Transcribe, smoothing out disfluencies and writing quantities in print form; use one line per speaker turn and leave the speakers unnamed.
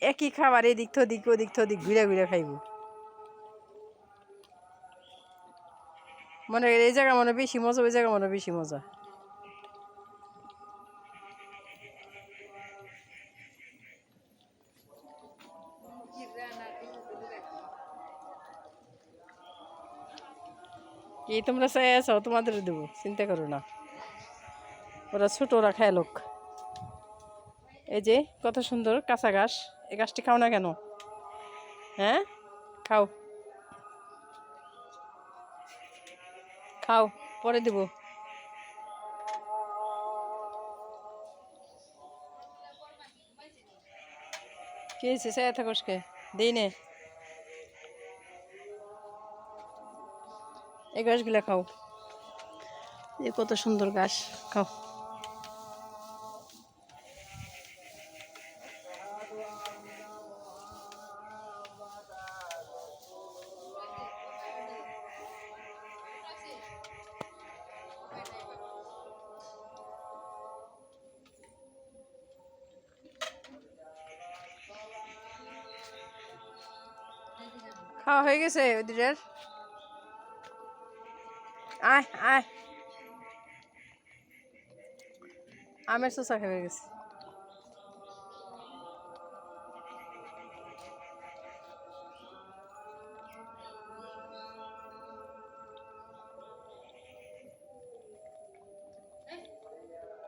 একই খাবার এদিক থদিক ওদিক থদিক ঘুরে ঘুরে খাইব। মনে এই জায়গা মনে বেশি মজা, ওই জায়গা মনে বেশি মজা। কি তোমরা চাই আছো, তোমাদের দেবো, চিন্তা করো না। ওরা ছোট, ওরা খায় লোক। এই যে কত সুন্দর কাঁচা ঘাস, এই ঘাসটি খাও না কেন? হ্যাঁ খাও, খাও, পরে দেব। কি হয়েছে চাই থাকস কে? দেই নে, এই ঘাসগুলা খাও। এই কত সুন্দর ঘাস, খাও। খাওয়া হয়ে গেছে ওদের? আয় আয়, আমের চোষা হয়ে গেছে।